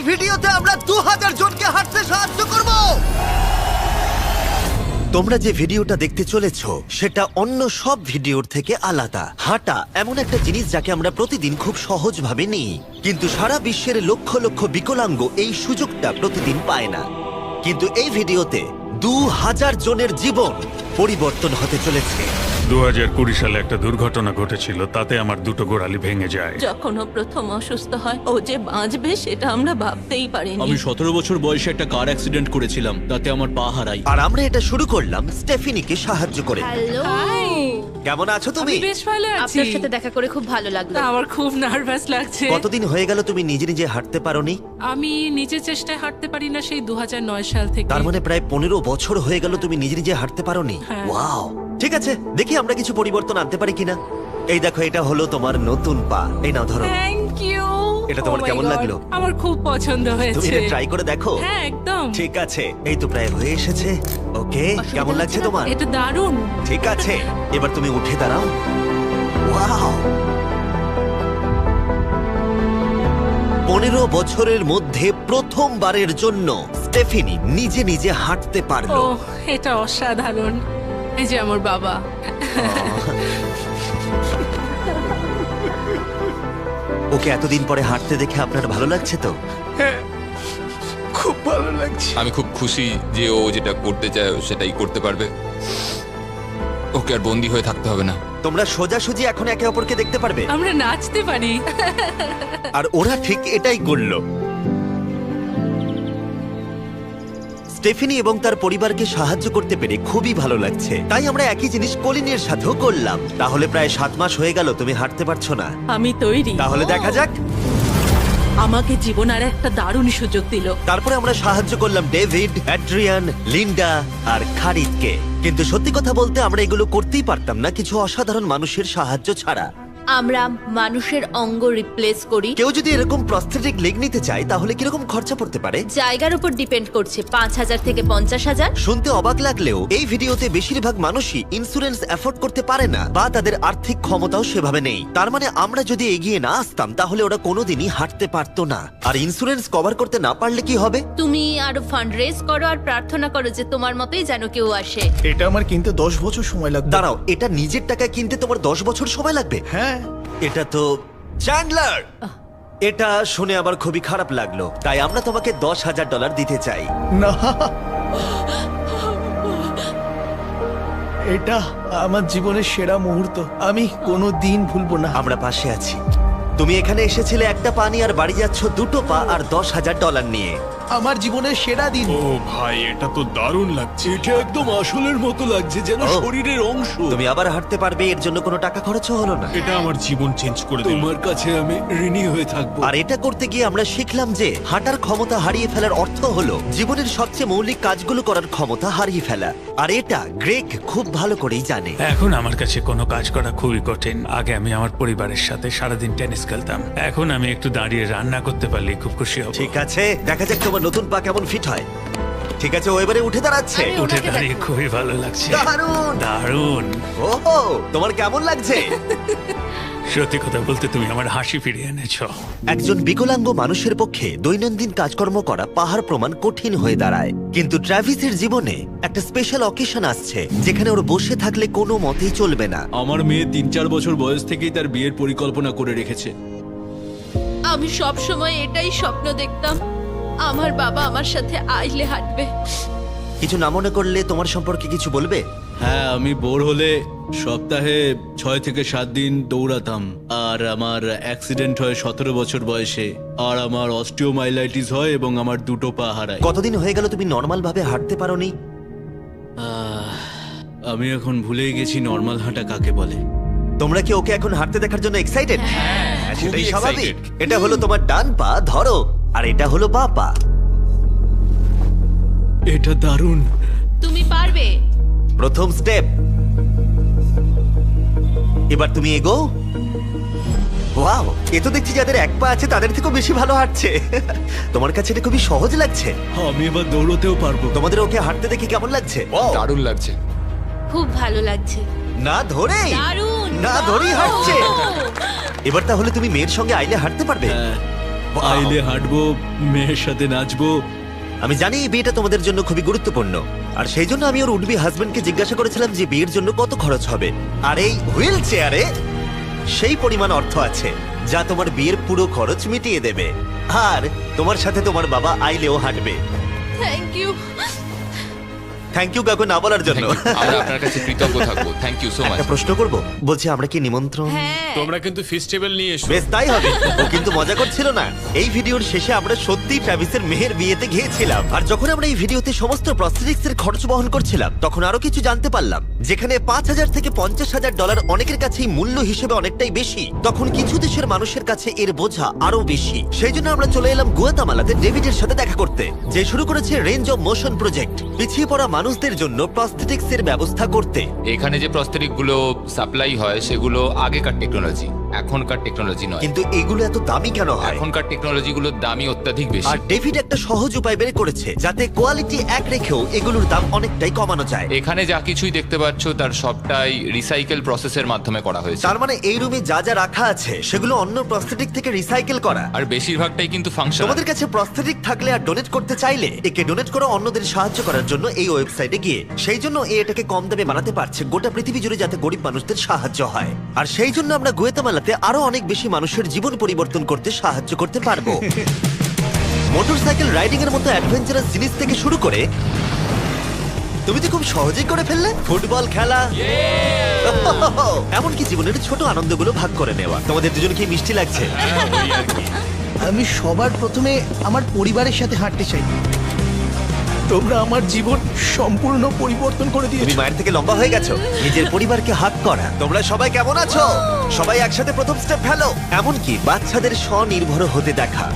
ভিডিওতে আমরা 2000 জনকে হাঁটতে সাহায্য করব। তোমরা যে ভিডিওটা দেখতে চলেছো সেটা অন্য সব ভিডিওর থেকে আলাদা। হাঁটা এমন একটা জিনিস যাকে আমরা প্রতিদিন খুব সহজভাবে নিই, কিন্তু সারা বিশ্বের লক্ষ লক্ষ বিকলাঙ্গ এই সুযোগটা প্রতিদিন পায় না। কিন্তু এই ভিডিওতে 2000 জনের জীবন পরিবর্তন হতে চলেছে। 2020 সালে একটা দুর্ঘটনা ঘটেছিল, তাতে আমার দুটো গোড়ালি ভেঙে যায়। যখন ও প্রথম অসুস্থ হয়, ও যে বাঁচবে সেটা আমরা ভাবতেই পারিনি। আমি 17 বছর বয়সে একটা কার অ্যাক্সিডেন্ট করেছিলাম, তাতে আমার পা হারাই। আর আমরা এটা শুরু করলাম স্টেফিনিকে সাহায্য করে। হ্যালো, কেমন আছো তুমি? বেশ ভালো আছি। আপনার সাথে দেখা করে খুব ভালো লাগলো। আমার খুব নার্ভাস লাগছে। কতদিন হয়ে গেল তুমি নিজে নিজে হাঁটতে পারোনি? আমি নিজের চেষ্টায় হাঁটতে পারি না সেই 2009 সাল থেকে। তার মানে প্রায় 15 বছর হয়ে গেল তুমি নিজে নিজে হাঁটতে পারোনি। হ্যাঁ। ওয়াও, ঠিক আছে, দেখি আমরা কিছু পরিবর্তন আনতে পারি কিনা। এই দেখো, এটা হলো তোমার নতুন পা। এই নাও, ধরো। Thank you. এটা তোমার কেমন লাগলো? আমার খুব পছন্দ তুমি হয়েছে। এটা ট্রাই করে দেখো। হ্যাঁ, একদম। ঠিক আছে, এই তো প্রায় হয়ে এসেছে। ওকে, কেমন লাগছে তোমার? এটা দারুণ। ঠিক আছে, এবার তুমি উঠে দাঁড়াও। ওয়াও, 15 বছরের মধ্যে প্রথমবারের জন্য স্টেফিনি নিজে নিজে হাঁটতে ও, পারলো। এটা অসাধারণ। এই যে আমার বাবা। ওকে এতদিন পরে হাঁটতে দেখে আপনার ভালো লাগছে তো? আমি খুব খুশি যে ও যেটা করতে চায় ও সেটাই করতে পারবে। ওকে আর বন্দি হয়ে থাকতে হবে না। তোমরা সোজাসুজি এখন একে অপরকে দেখতে পারবে। আমরা নাচতে পারি। আর ওরা ঠিক এটাই করলো। স্টেফিনি এবং তার পরিবারকে সাহায্য করতে পেরে খুবই ভালো লাগছে। তাই আমরা একই জিনিস কলিনের সাথেও করলাম। তাহলে প্রায় 7 মাস হয়ে গেল তুমি হাঁটতে পারছো না। আমি তৈরি। তাহলে দেখা যাক। আমাকে জীবন আর একটা দারুণ সুযোগ দিল। তারপরে আমরা সাহায্য করলাম ডেভিড, অ্যাড্রিয়ান, লিন্ডা আর খারিদকে। কিন্তু সত্যি কথা বলতে আমরা এগুলো করতেই পারতাম না কিছু অসাধারণ মানুষের সাহায্য ছাড়া। আমরা মানুষের অঙ্গ রিপ্লেস করি। কেউ যদি এরকম প্রস্থেটিক লেগ নিতে চায় তাহলে কিরকম খরচা পড়তে পারে? জায়গার উপর ডিপেন্ড করছে, 5,000 থেকে 50,000। শুনতে অবাক লাগলেও এই ভিডিওতে বেশিরভাগ মানুষই ইন্স্যুরেন্স অ্যাফোর্ড করতে পারে না বা তাদের আর্থিক ক্ষমতাও সেভাবে নেই। তার মানে আমরা যদি এগিয়ে না আসতাম তাহলে ওরা কোনোদিনই হাঁটতে পারতো না। আর ইন্স্যুরেন্স কভার করতে না পারলে কি হবে? তুমি আরো ফান্ড রেজ করো আর প্রার্থনা করো যে তোমার মতোই যেন কেউ আসে। এটা আমার কিনতে 10 বছর সময় লাগবে। দাঁড়াও, এটা নিজের টাকায় কিনতে তোমার 10 বছর সময় লাগবে? হ্যাঁ, এটা তো চ্যান্ডলার, এটা শুনে আমার খুবই খারাপ লাগলো। তাই আমরা তোমাকে $10,000 দিতে চাই। না, এটা আমার জীবনের সেরা মুহূর্ত। আমি কোনো দিন ভুলবো না। আমরা পাশে আছি। তুমি এখানে এসেছিলে একটা পা নিয়ে আর বাড়ি যাচ্ছ দুটো পা আর $10,000 নিয়ে। আমার জীবনের সেরা দিন। ও ভাই, এটা তো দারুণ লাগছে। এটা একদম আসলের মতো লাগছে, যেন ও। শরীরের অংশ। তুমি আবার হাঁটতে পারবে, এর জন্য কোনো টাকা খরচও হলো না। এটা আমার জীবন চেঞ্জ করে দিল। তোমার কাছে আমি ঋণী হয়ে থাকবো। আর এটা করতে গিয়ে আমরা শিখলাম যে হাঁটার ক্ষমতা হারিয়ে ফেলার অর্থ হলো জীবনের সবচেয়ে মৌলিক কাজগুলো করার ক্ষমতা হারিয়ে ফেলা। আর এটা গ্রেগ খুব ভালো করেই জানে। এখন আমার কাছে কোনো কাজ করা খুবই কঠিন। আগে আমি আমার পরিবারের সাথে সারাদিন টেনিস খেলতাম, এখন আমি একটু দাঁড়িয়ে রান্না করতে পারলে খুব খুশি হব। ঠিক আছে, দেখা যাক তোমার নতুন পা কেমন ফিট হয়। ঠিক আছে, ও এবারে উঠে দাঁড়াচ্ছে। আরে, উঠে ওনাকে দাঁড়িয়ে দেখো। খুবই ভালো লাগছে। দারুণ। দারুণ। ওহো, তোমার কেমন লাগছে? সত্যি কথা বলতে তুমি আমার হাসি ফিরিয়ে এনেছো। একজন বিকলাঙ্গ মানুষের পক্ষে দৈনন্দিন কাজকর্ম করা পাহাড় প্রমাণ কঠিন হয়ে দাঁড়ায়। কিন্তু ট্রাভিসের জীবনে একটা স্পেশাল অকেশন আসছে যেখানে ওর বসে থাকলে কোনো মতেই চলবে না। আমার মেয়ে 3-4 বছর বয়স থেকেই তার বিয়ের পরিকল্পনা করে রেখেছে। আমি সব সময় এটাই স্বপ্ন দেখতাম, আমার বাবা আমার সাথে আইলে হাঁটবে। কিছু না মনে করলে তোমার সম্পর্কে কিছু বলবে? হ্যাঁ, আমি বোর হলে সপ্তাহে 6 থেকে 7 দিন দৌড়াতাম। আর আমার অ্যাক্সিডেন্ট হয় 17 বছর বয়সে। আর আমার অস্টিওমাইলাইটিস হয় এবং আমার দুটো পা হারায়। কতদিন হয়ে গেল তুমি নর্মাল ভাবে হাঁটতে পারোনি? আমি এখন ভুলেই গেছি নর্মাল হাঁটা কাকে বলে। তোমরা কি ওকে এখন হাঁটতে দেখার জন্য এক্সাইটেড? সেটাই খুবই স্বাভাবিক। excited। এটা হলো তোমার ডান পা, ধরো, আর এটা হলো বাঁ পা। এটা দারুণ। তুমি পারবে। প্রথম স্টেপ। এবার তুমি এগো। ওয়াও, এ তো দেখছি যাদের এক পা আছে তাদের থেকেও বেশি ভালো হাঁটছে। তোমার কাছে এটা খুবই সহজ লাগছে। আমি এবার দৌড়তেও পারবো। তোমাদের ওকে হাঁটতে দেখে কেমন লাগছে? দারুণ লাগছে। খুব ভালো লাগছে। না ধরেই, দারুণ। না ধরেই হাঁটছে। এবার তাহলে তুমি মেয়ের সঙ্গে আইলে হাঁটতে পারবে? হ্যাঁ, আইলে হাঁটবো, মেয়ের সাথে নাচবো। আমি জানি এই বিয়েটা তোমাদের জন্য খুবই গুরুত্বপূর্ণ, আর সেই জন্য আমি ওর উডবি হাজবেন্ডকে জিজ্ঞাসা করেছিলাম যে বিয়ের জন্য কত খরচ হবে। আর এই হুইল চেয়ারে সেই পরিমাণ অর্থ আছে যা তোমার বিয়ের পুরো খরচ মিটিয়ে দেবে। আর তোমার সাথে তোমার বাবা আইলেও হাঁটবে। Thank you. থ্যাংক ইউ কাকু না বলার জন্য। Thank you. আমরা আপনার কাছে কৃতজ্ঞ থাকবো। Thank you so much. একটা প্রশ্ন করব, বলছি আমরা কি নিমন্ত্রণ? হ্যাঁ, তোমরা কিন্তু ফেস্টিভ্যাল নিয়ে এসো। বেশ তাই হবে। ও কিন্তু মজা করছিল না। এই ভিডিওর শেষে আমরা সত্যি ট্রাভিসের মেহের বিয়েতে গিয়েছিলাম, আর যখন আমরা এই ভিডিওতে সমস্ত প্রস্থেটিক্স এর খরচ বহন করছিলাম তখন আরো কিছু জানতে পারলাম। যেখানে $5,000 থেকে $50,000 অনেকের কাছেই মূল্য হিসেবে অনেকটাই বেশি, তখন কিছু দেশের মানুষের কাছে এর বোঝা আরো বেশি। সেই জন্য আমরা চলে এলাম গুয়াতামালাতে ডেভিডের সাথে দেখা করতে, যে শুরু করেছে রেঞ্জ অফ মোশন প্রজেক্ট, পিছিয়ে পড়া মানুষদের জন্য প্রস্থেটিক্স এর ব্যবস্থা করতে। এখানে যে প্রস্তরিক গুলো সাপ্লাই হয় সেগুলো আগেকার টেকনোলজি, এখনকার টেকনোলজি নয়। কিন্তু এগুলো এত দামি কেন হয়? এখনকার টেকনোলজি গুলোর দামই অত্যাধিক বেশি। আর ডেভিড একটা সহজ উপায় বের করেছে যাতে কোয়ালিটি এক রেখেও এগুলোর দাম অনেকটাই কমানো যায়। এখানে যা কিছুই দেখতে পাচ্ছ তার সবটাই রিসাইকেল প্রসেসের মাধ্যমে করা হয়েছে। তার মানে এই রুমে যা যা রাখা আছে সেগুলো অন্য প্রস্থেটিক থেকে রিসাইকেল করা। আর বেশিরভাগটাই কিন্তু ফাংশন। তোমাদের কাছে প্রস্থেটিক থাকলে আর ডোনেট করতে চাইলে একে ডোনেট করা অন্যদের সাহায্য করার জন্য এই ওয়েবসাইটে গিয়ে, সেই জন্য এটাকে কম দামে বানাতে পারছে গোটা পৃথিবী জুড়ে যাতে গরিব মানুষদের সাহায্য হয়। আর সেই জন্য আমরা গুয়েতামালাতে আরো অনেক বেশি মানুষের জীবন পরিবর্তন করতে সাহায্য করতে পারবো। মোটরসাইকেল রাইডিং এর মতো অ্যাডভেঞ্চারাস জিনিস থেকে শুরু করে তুমি তো খুব সহজেই করে ফেললে ফুটবল খেলা, এমনকি জীবনের ছোট আনন্দগুলো ভাগ করে নেওয়া। তোমাদের দুজনকে মিষ্টি লাগছে? আমি সবার প্রথমে আমার পরিবারের সাথে হাঁটতে চাই। তোমরা আমার জীবন সম্পূর্ণ পরিবর্তন করে তুমি দিয়েছো। মায়ের থেকে লম্বা হয়ে গেছো। নিজের পরিবারকে হাত করা। তোমরা সবাই কেমন আছো? সবাই একসাথে প্রথম স্টেপ ফেলো। এমনকি বাচ্চাদের স্বনির্ভর হতে দেখা।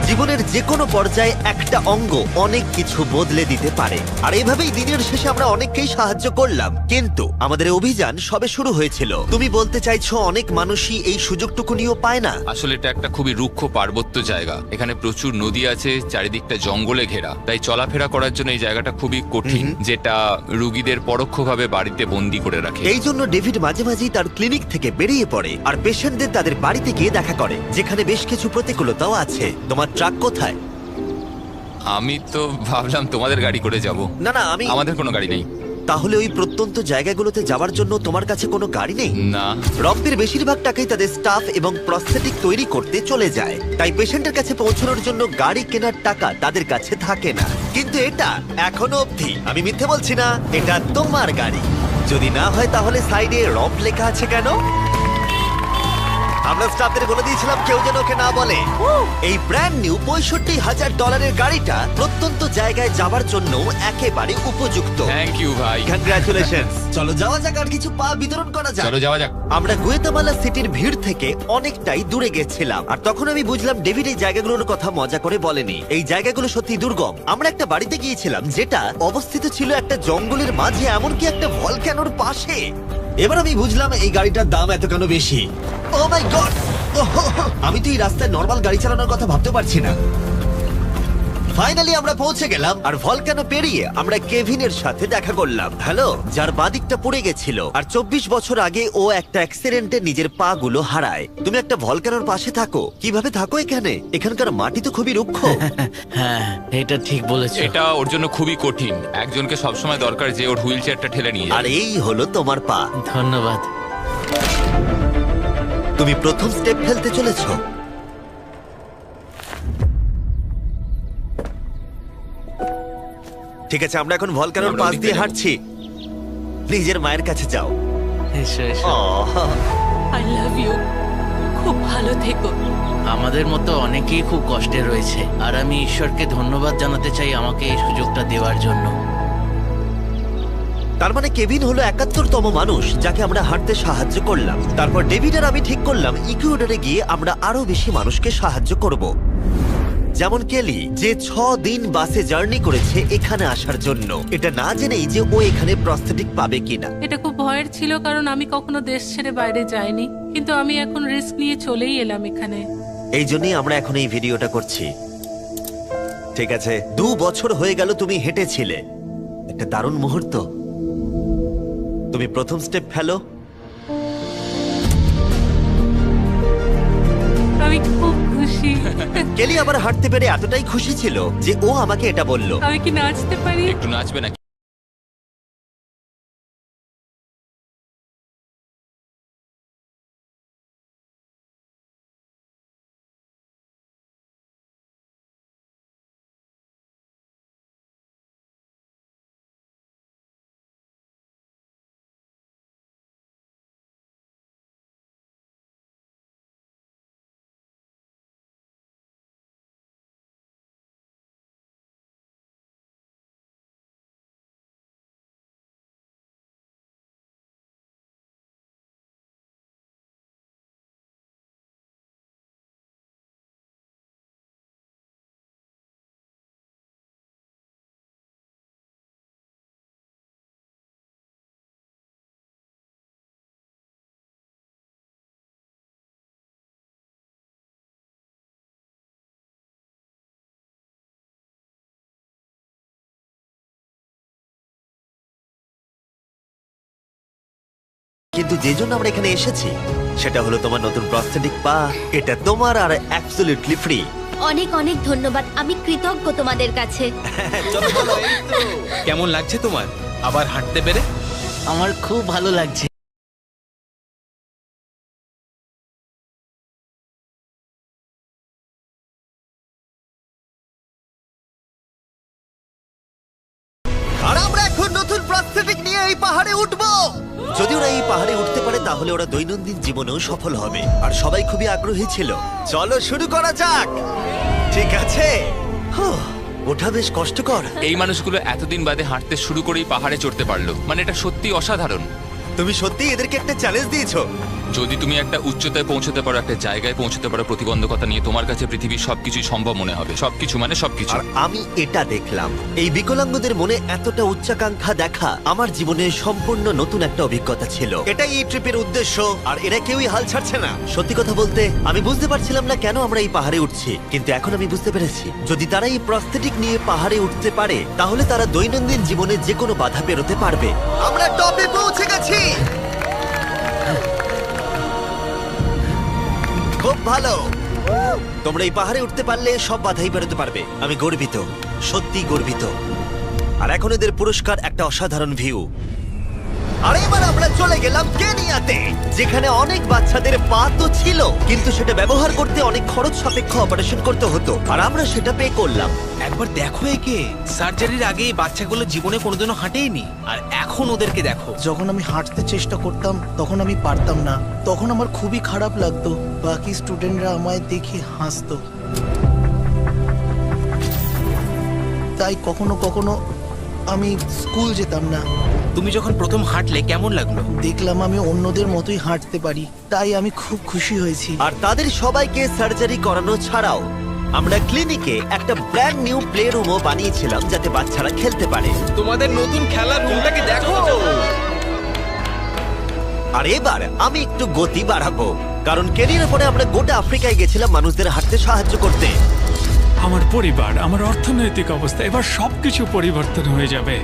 জীবনের যে কোনো পর্যায়ে একটা অঙ্গ অনেক কিছু বদলে দিতে পারে। আর এইভাবেই দিনের শেষে আমরা অনেককেই সাহায্য করলাম, কিন্তু আমাদের অভিযান সবে শুরু হয়েছিল। তুমি বলতে চাইছো অনেক মানুষই এই সুযোগটুকু নিয়েও পায় না? আসলে এটা একটা খুবই রুক্ষ পার্বত্য জায়গা। এখানে প্রচুর নদী আছে, চারিদিকটা জঙ্গলে ঘেরা, তাই চলাফেরা করার জন্য এই জায়গাটা খুবই কঠিন, যেটা রুগীদের পরোক্ষভাবে বাড়িতে বন্দি করে রাখে। এই জন্য ডেভিড মাঝে মাঝেই তার ক্লিনিক থেকে বেরিয়ে পড়ে আর পেশেন্টদের তাদের বাড়িতে গিয়ে দেখা করে, যেখানে বেশ কিছু প্রতিকূলতাও আছে। তোমার ট্রাক কোথায়? আমি তো ভাবলাম তোমাদের গাড়ি করে যাব। না না, আমাদের কোনো গাড়ি নেই। তাহলে ওই প্রত্যন্ত জায়গাগুলোতে যাওয়ার জন্য তোমার কাছে কোনো গাড়ি নেই? না। রম্পের বেশিরভাগ টাকাই তাদের স্টাফ এবং প্রস্থেটিক তৈরি করতে চলে যায়, তাই পেশেন্টের কাছে পৌঁছানোর জন্য গাড়ি কেনার টাকা তাদের কাছে থাকে না। কিন্তু এটা এখনো অবধি, আমি মিথ্যে বলছি না, এটা তোমার গাড়ি। যদি না হয় তাহলে সাইডে রম্প লেখা আছে কেন? আমরা স্টাফদের বলে দিয়েছিলাম কেউ যেন ওকে না বলে। এই ব্র্যান্ড নিউ $65,000 গাড়িটা প্রত্যন্ত জায়গায় যাবার জন্য একেবারে উপযুক্ত। থ্যাংক ইউ ভাই। কংগ্রাচুলেশনস। চলো যাওয়া যাক আর কিছু পা বিতরণ করা যাক। চলো যাওয়া যাক। আমরা গুয়েতামালা সিটির ভিড় থেকে অনেকটাই দূরে গেছিলাম, আর তখন আমি বুঝলাম ডেভিড এই জায়গাগুলোর কথা মজা করে বলেনি। এই জায়গাগুলো সত্যি দুর্গম। আমরা একটা বাড়িতে গিয়েছিলাম যেটা অবস্থিত ছিল একটা জঙ্গলের মাঝে, এমনকি একটা ভলক্যানোর পাশে। এবার আমি বুঝলাম এই গাড়িটার দাম এত কেন বেশি। ও মাই গড! আমি তো এই রাস্তায় নরমাল গাড়ি চালানোর কথা ভাবতে পারছি না। ফাইনালি আমরা পৌঁছে গেলাম, আর ভলকানো পেরিয়ে আমরা কেভিনের সাথে দেখা করলাম। হ্যালো, যার বাদিকটা পড়ে গেছিল, আর 24 বছর আগে ও একটা অ্যাক্সিডেন্টে নিজের পা গুলো হারায়। তুমি একটা ভলকানোর পাশে থাকো, কিভাবে থাকো এখানে? এখানকার মাটি তো খুবই রুক্ষ। হ্যাঁ, এটা ঠিক বলেছো। এটা ওর জন্য খুবই কঠিন। একজনকে সবসময় দরকার যে ওর হুইল চেয়ারটা ঠেলে নিয়ে আর যাবে। এই হলো তোমার পা। ধন্যবাদ। তুমি প্রথম স্টেপ ফেলতে চলেছো। ঠিক আছে, আমরা এখন ভলকানোর আমরা পাশ ওদিকে দিয়ে যাবো। হাঁটছি। নিজের মায়ের কাছে যাও। এসো এসো। আহ, আই লাভ ইউ। খুব ভালো থেকো। আমাদের মতো অনেকেই খুব কষ্টে রয়েছে, আর আমি ঈশ্বরকে ধন্যবাদ জানাতে চাই আমাকে এই সুযোগটা দেওয়ার জন্য। তার মানে কেভিন হলো 71তম মানুষ যাকে আমরা হাঁটতে সাহায্য করলাম। তারপর ডেভিড আর আমি ঠিক করলাম ইকুয়েডরে গিয়ে আমরা আরো বেশি মানুষকে সাহায্য করব, যেমন কেলি, যে 6 দিন বাসে জার্নি করেছে এখানে আসার জন্য, এটা না জেনেই যে ও এখানে প্রস্থেটিক পাবে কিনা। এটা খুব ভয়ের ছিল, কারণ আমি কখনো দেশ ছেড়ে বাইরে যাইনি, কিন্তু আমি এখন রিস্ক নিয়ে চলেই এলাম এখানে। এই জন্যই আমরা এখন এই ভিডিওটা করছি। ঠিক আছে, 2 বছর হয়ে গেল তুমি হেঁটেছিলে, একটা দারুণ মুহূর্ত। তুমি প্রথম স্টেপ ফেলো। আমি খুব খুশি। কেলি আবার হাঁটতে পেরে এতটাই খুশি ছিল যে ও আমাকে এটা বলল। আমি কি নাচতে পারি? একটু নাচবে নাকি? কিন্তু যে জন্য আমরা এখানে এসেছি সেটা হলো তোমার নতুন প্রস্থেটিক পা। এটা তোমার আর অ্যাবসলিউটলি ফ্রি। অনেক অনেক ধন্যবাদ, আমি কৃতজ্ঞ তোমাদের কাছে। চলো চলো। কেমন লাগছে তোমার আবার হাঁটতে পেরে? আমার খুব ভালো লাগছে। আর আমরা এখন নতুন প্রস্থেটিক নিয়ে এই পাহাড়ে উঠবো। যদি ওরা এই পাহাড়ে উঠতে পারে তাহলে ওরা দৈনন্দিন জীবনেও সফল হবে। আর সবাই খুবই আগ্রহী ছিল। চলো শুরু করা যাক। ঠিক আছে। হুঁ, ওঠা বেশ কষ্টকর। এই মানুষগুলো এতদিন বাদে হাঁটতে শুরু করেই পাহাড়ে চড়তে পারলো, মানে এটা সত্যি অসাধারণ। তুমি সত্যি এদেরকে একটা চ্যালেঞ্জ দিয়েছো। যদি তুমি একটা উচ্চতায় পৌঁছতে পারো, একটা জায়গায় পৌঁছতে পারো প্রতিবন্ধকতা নিয়ে, তোমার কাছে পৃথিবীর সবকিছুই সম্ভব মনে হবে। সবকিছু মানে সবকিছু। আর আমি এটা দেখলাম, এই বিকলাঙ্গদের মনে এতটা উচ্চাকাঙ্ক্ষা দেখা আমার জীবনে সম্পূর্ণ নতুন একটা অভিজ্ঞতা ছিল। এটাই এই ট্রিপের উদ্দেশ্য। আর এরা কেউই হাল ছাড়ছে না। সত্যি কথা বলতে আমি বুঝতে পারছিলাম না কেন আমরা এই পাহাড়ে উঠছি, কিন্তু এখন আমি বুঝতে পেরেছি যদি তারা এই প্রস্থেটিক নিয়ে পাহাড়ে উঠতে পারে তাহলে তারা দৈনন্দিন জীবনে যে কোনো বাধা পেরোতে পারবে। আমরা টপে পৌঁছে গেছি। খুব ভালো। তোমরা এই পাহাড়ে উঠতে পারলে সব বাধাই বেরোতে পারবে। আমি গর্বিত, সত্যি গর্বিত। আর এখন এদের পুরস্কার একটা অসাধারণ ভিউ। আর এবার আমরা চলে গেলাম কেনিয়াতে, যেখানে অনেক বাচ্চাদের পা তো ছিল কিন্তু সেটা ব্যবহার করতে অনেক খরচ সাপেক্ষ অপারেশন করতে হতো। আর আমরা সেটা পে করলাম। একবার দেখো একে, সার্জারির আগে এই বাচ্চাগুলো জীবনে কোনোদিনও হাঁটেইনি, আর এখন ওদেরকে দেখো। যখন আমি হাঁটতে চেষ্টা করতাম তখন আমি পারতাম না। তখন আমার খুবই খারাপ লাগতো। বাকি স্টুডেন্টরা আমায় দেখে হাসতো। তাই কখনো কখনো আমি স্কুল যেতাম না। তুমি যখন প্রথম হাঁটলে কেমন লাগলো? দেখলাম আমি অন্যদের মতোই হাঁটতে পারি, তাই আমি খুব খুশি হয়েছি। আর তাদের সবাইকে সার্জারি করানো ছাড়াও আমরা ক্লিনিকে একটা ব্র্যান্ড নিউ প্লে রুমও বানিয়েছিলাম যাতে বাচ্চারা খেলতে পারে। তোমাদের নতুন খেলার রুমটাকে দেখো। আর এবার আমি একটু গতি বাড়াবো, কারণ কেরিয়ার পরে আমরা গোটা আফ্রিকায় গেছিলাম মানুষদের হাঁটতে সাহায্য করতে। আমার পরিবার, আমার অর্থনৈতিক অবস্থা, এবার সবকিছু পরিবর্তন হয়ে যাবে।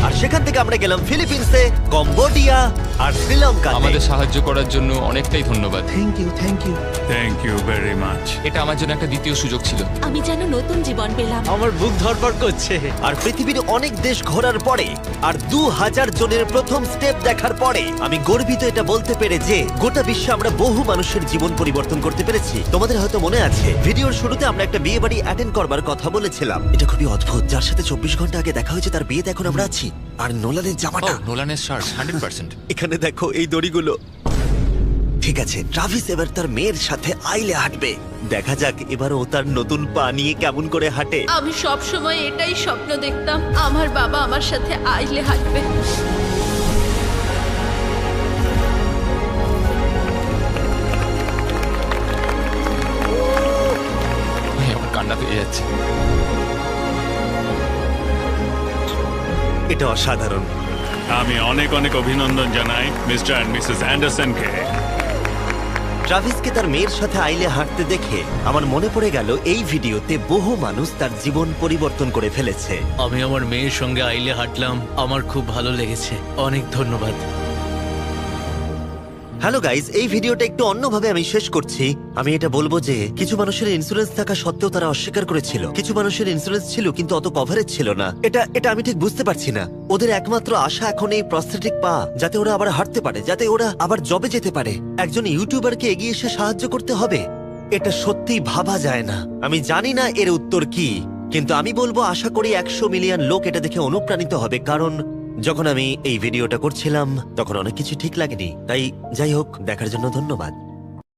আর সেখান থেকে আমরা গেলাম ফিলিপিন্সে, কম্বোডিয়া আর শ্রীলঙ্কা। আমাদের সাহায্য করার জন্য অনেকটাই ধন্যবাদ। Thank you, thank you. Thank you very much. এটা আমার জন্য একটা দ্বিতীয় সুযোগ ছিল। আমি যেন নতুন জীবন পেলাম। আমার বুক ধড়ফড় করছে। আর পৃথিবীর অনেক দেশ ঘোরার পরে আর 2000 জনের প্রথম স্টেপ দেখার পরে আমি গর্বিত এটা বলতে পেরে যে গোটা বিশ্বে আমরা বহু মানুষের জীবন পরিবর্তন করতে পেরেছি। তোমাদের হয়তো মনে আছে ভিডিওর শুরুতে আমরা একটা বিয়ে বাড়ি অ্যাটেন্ড করবার কথা বলেছিলাম। এটা খুবই অদ্ভুত, যার সাথে 24 ঘন্টা আগে দেখা হয়েছে তার বিয়েতে এখন আমরা আছি। আর নোলানের জামাটা, নোলানের শার্ট 100%। এখানে দেখো এই দড়িগুলো। ঠিক আছে, ট্রাভিস এবার তার মেয়ের সাথে আইলে হাঁটবে। দেখা যাক এবার ও তার নতুন পা নিয়ে কেমন করে হাঁটে। আমি সব সময় এটাই স্বপ্ন দেখতাম, আমার বাবা আমার সাথে আইলে হাঁটবে। আমার কান্না পেয়ে যাচ্ছে। এটা অসাধারণ। আমি অনেক অনেক অভিনন্দন জানাই মিস্টার অ্যান্ড মিসেস অ্যান্ডারসনকে। ট্রাভিসকে তার মেয়ের সাথে আইলে হাঁটতে দেখে আমার মনে পড়ে গেল এই ভিডিওতে বহু মানুষ তার জীবন পরিবর্তন করে ফেলেছে। আমি আমার মেয়ের সঙ্গে আইলে হাঁটলাম, আমার খুব ভালো লেগেছে। অনেক ধন্যবাদ। হ্যালো গাইজ, এই ভিডিওটা একটু অন্যভাবে আমি শেষ করছি। আমি এটা বলবো যে কিছু মানুষের ইন্স্যুরেন্স থাকা সত্ত্বেও তারা অস্বীকার করেছিল, কিছু মানুষের ইন্স্যুরেন্স ছিল কিন্তু অত কভারেজ ছিল না। এটা আমি ঠিক বুঝতে পারছি না। ওদের একমাত্র আশা এখন এই প্রস্থেটিক পা, যাতে ওরা আবার হাঁটতে পারে, যাতে ওরা আবার জবে যেতে পারে। একজন ইউটিউবারকে এগিয়ে এসে সাহায্য করতে হবে, এটা সত্যি ভাবা যায় না। আমি জানি না এর উত্তর কি, কিন্তু আমি বলবো আশা করি 100 মিলিয়ন লোক এটা দেখে অনুপ্রাণিত হবে। কারণ যখন আমি এই ভিডিওটা করছিলাম তখন অনেক কিছু ঠিক লাগেনি। তাই যাই হোক, দেখার জন্য ধন্যবাদ।